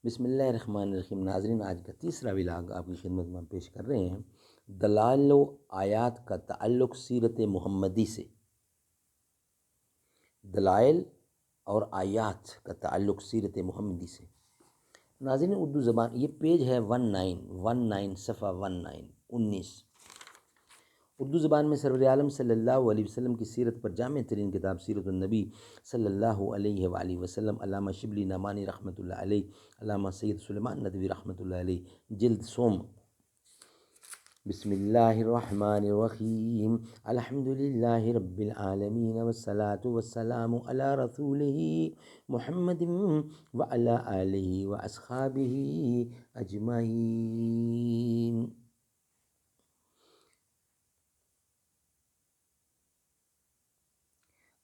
بسم اللہ الرحمن الرحیم۔ ناظرین، آج کا تیسرا ولاگ آپ کی خدمت میں پیش کر رہے ہیں، دلائل و آیات کا تعلق سیرت محمدی سے۔ دلائل اور آیات کا تعلق سیرت محمدی سے۔ ناظرین، اردو زبان، یہ پیج ہے 19 صفحہ 19 اردو زبان میں سرور عالم صلی اللہ علیہ وسلم کی سیرت پر جامع ترین کتاب سیرت النبی صلی اللہ علیہ وآلہ وسلم، علامہ شبلی نعمانی رحمۃ اللہ علیہ، علامہ سید سلیمان ندوی رحمۃ اللہ علیہ، جلد سوم۔ بسم اللہ الرحمن الرحیم، الحمد للہ رب العالمین، والصلاة والسلام علی رسولہ محمد وعلی آلہ واصحابہ اجمعین۔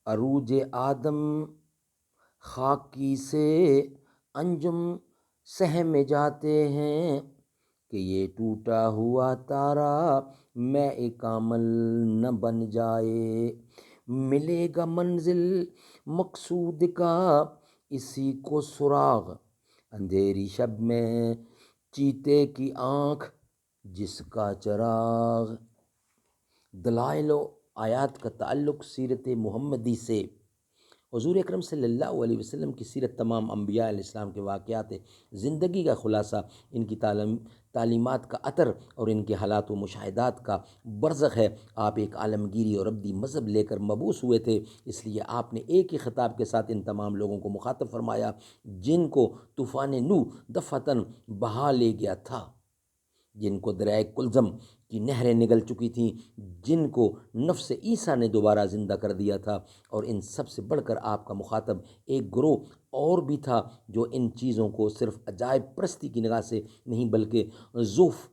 عروج آدم خاکی سے انجم سہم جاتے ہیں کہ یہ ٹوٹا ہوا تارا میں کامل نہ بن جائے۔ ملے گا منزل مقصود کا اسی کو سراغ، اندھیری شب میں چیتے کی آنکھ جس کا چراغ۔ دلائل و آیات کا تعلق سیرت محمدی سے۔ حضور اکرم صلی اللہ علیہ وسلم کی سیرت تمام انبیاء علیہ السلام کے واقعات زندگی کا خلاصہ، ان کی تعلیمات کا عطر اور ان کے حالات و مشاہدات کا برزخ ہے۔ آپ ایک عالمگیری اور ابدی مذہب لے کر مبعوث ہوئے تھے، اس لیے آپ نے ایک ہی خطاب کے ساتھ ان تمام لوگوں کو مخاطب فرمایا جن کو طوفان نوح دفعتاً بہا لے گیا تھا، جن کو دریائے کلزم کی نہریں نگل چکی تھیں، جن کو نفس عیسیٰ نے دوبارہ زندہ کر دیا تھا، اور ان سب سے بڑھ کر آپ کا مخاطب ایک گروہ اور بھی تھا جو ان چیزوں کو صرف عجائب پرستی کی نگاہ سے نہیں بلکہ ذوف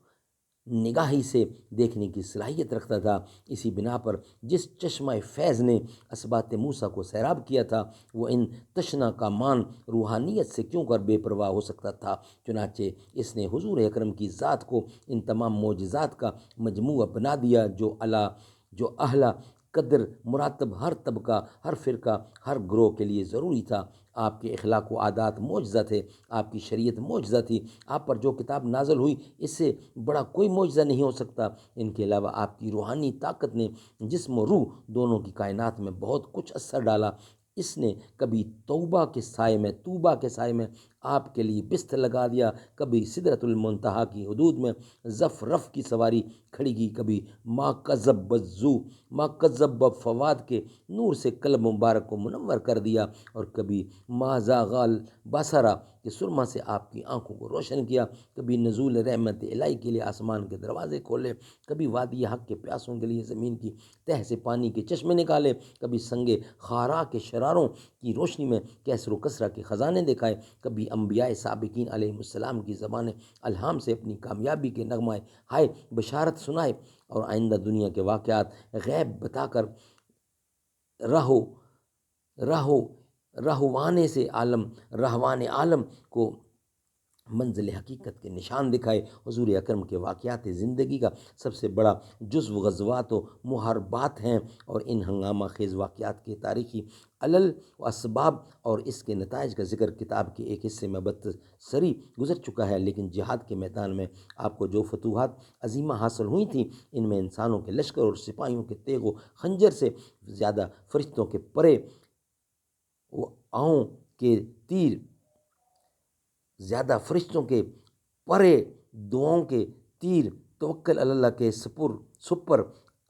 نگاہی سے دیکھنے کی صلاحیت رکھتا تھا۔ اسی بنا پر جس چشمہ فیض نے اسبات موسیٰ کو سیراب کیا تھا، وہ ان تشنہ کا مان روحانیت سے کیوں کر بے پرواہ ہو سکتا تھا؟ چنانچہ اس نے حضور اکرم کی ذات کو ان تمام معجزات کا مجموعہ بنا دیا جو اہل قدر مراتب، ہر طبقہ، ہر فرقہ، ہر گروہ کے لیے ضروری تھا۔ آپ کے اخلاق و عادات معجزہ تھے، آپ کی شریعت معجزہ تھی، آپ پر جو کتاب نازل ہوئی اس سے بڑا کوئی معجزہ نہیں ہو سکتا۔ ان کے علاوہ آپ کی روحانی طاقت نے جسم و روح دونوں کی کائنات میں بہت کچھ اثر ڈالا۔ اس نے کبھی طوبہ کے سائے میں آپ کے لیے بست لگا دیا، کبھی سدرۃ المنتہا کی حدود میں زف رف کی سواری کھڑی کی، کبھی ما کذب فواد کے نور سے قلب مبارک کو منور کر دیا، اور کبھی ما زاغل بصرہ کے سرما سے آپ کی آنکھوں کو روشن کیا، کبھی نزول رحمت الہی کے لیے آسمان کے دروازے کھولے، کبھی وادی حق کے پیاسوں کے لیے زمین کی تہ سے پانی کے چشمے نکالے، کبھی سنگ خارا کے شراروں کی روشنی میں کیسر و کسرا کے خزانے دکھائے، کبھی انبیاء سابقین علیہ السلام کی زبان الہام سے اپنی کامیابی کے نغمہ ہائے بشارت سنائے، اور آئندہ دنیا کے واقعات غیب بتا کر رہوان عالم کو منزل حقیقت کے نشان دکھائے۔ حضور اکرم کے واقعات زندگی کا سب سے بڑا جزو غزوات و محاربات ہیں، اور ان ہنگامہ خیز واقعات کے تاریخی علل و اسباب اور اس کے نتائج کا ذکر کتاب کے ایک حصے میں بتسری گزر چکا ہے، لیکن جہاد کے میدان میں آپ کو جو فتوحات عظیمہ حاصل ہوئی تھیں، ان میں انسانوں کے لشکر اور سپاہیوں کے تیغ و خنجر سے زیادہ فرشتوں کے پرے دعاؤں کے تیر، توکل علی اللہ کے سپر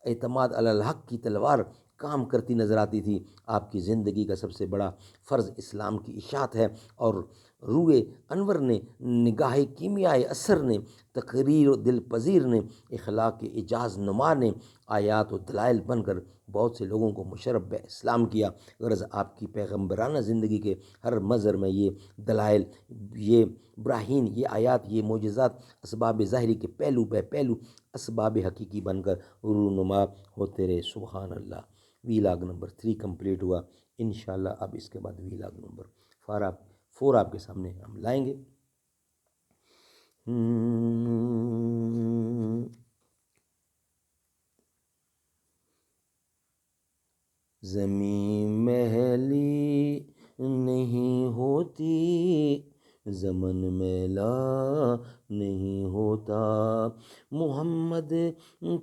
اعتماد علی الحق کی تلوار کام کرتی نظر آتی تھی۔ آپ کی زندگی کا سب سے بڑا فرض اسلام کی اشاعت ہے، اور روئے انور نے، نگاہ کیمیائے اثر نے، تقریر و دل پذیر نے، اخلاق کے اعجاز نما نے آیات و دلائل بن کر بہت سے لوگوں کو مشرف بے اسلام کیا۔ غرض آپ کی پیغمبرانہ زندگی کے ہر مظہر میں یہ دلائل، یہ براہین، یہ آیات، یہ معجزات اسباب ظاہری کے پہلو بے پہلو اسباب حقیقی بن کر رونما ہوتے رہے۔ سبحان اللہ۔ ویلاگ نمبر 3 کمپلیٹ ہوا۔ انشاءاللہ اب اس کے بعد ویلاگ نمبر 4 آپ کے سامنے ہم لائیں گے۔ زمین محلی نہیں ہوتی، زمن میلا نہیں ہوتا، محمد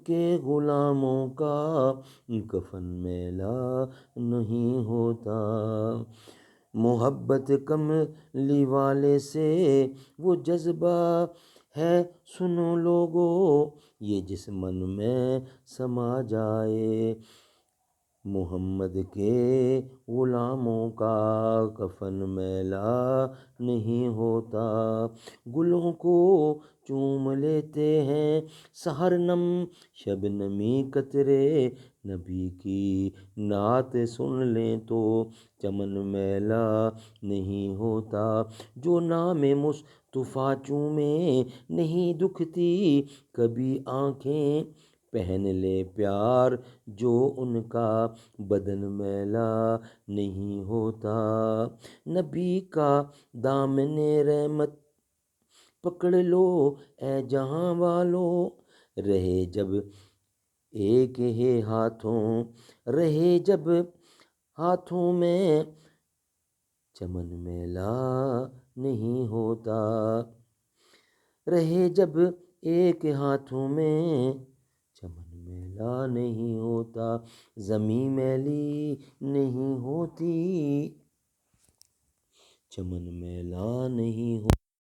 کے غلاموں کا کفن میلا نہیں ہوتا، محبت کملی والے سے وہ جذبہ ہے سنو لوگو، یہ جس من میں سما جائے، محمد کے غلاموں کا کفن میلا نہیں ہوتا، گلوں کو چوم لیتے ہیں سحرنم شبنمی قطرے، نبی کی نعت سن لیں تو چمن میلا نہیں ہوتا، جو نام مصطفیٰ چومے نہیں دکھتی کبھی آنکھیں، پہن لے پیار جو ان کا بدن میلا نہیں ہوتا، نبی کا دامن رحمت پکڑ لو اے جہاں والو، رہے جب ایک ہے ہاتھوں، رہے جب ہاتھوں میں چمن میلا نہیں ہوتا، رہے جب ایک ہاتھوں میں چمن میلا نہیں ہوتا، زمیں میلی نہیں ہوتی، چمن میلا نہیں ہوتا۔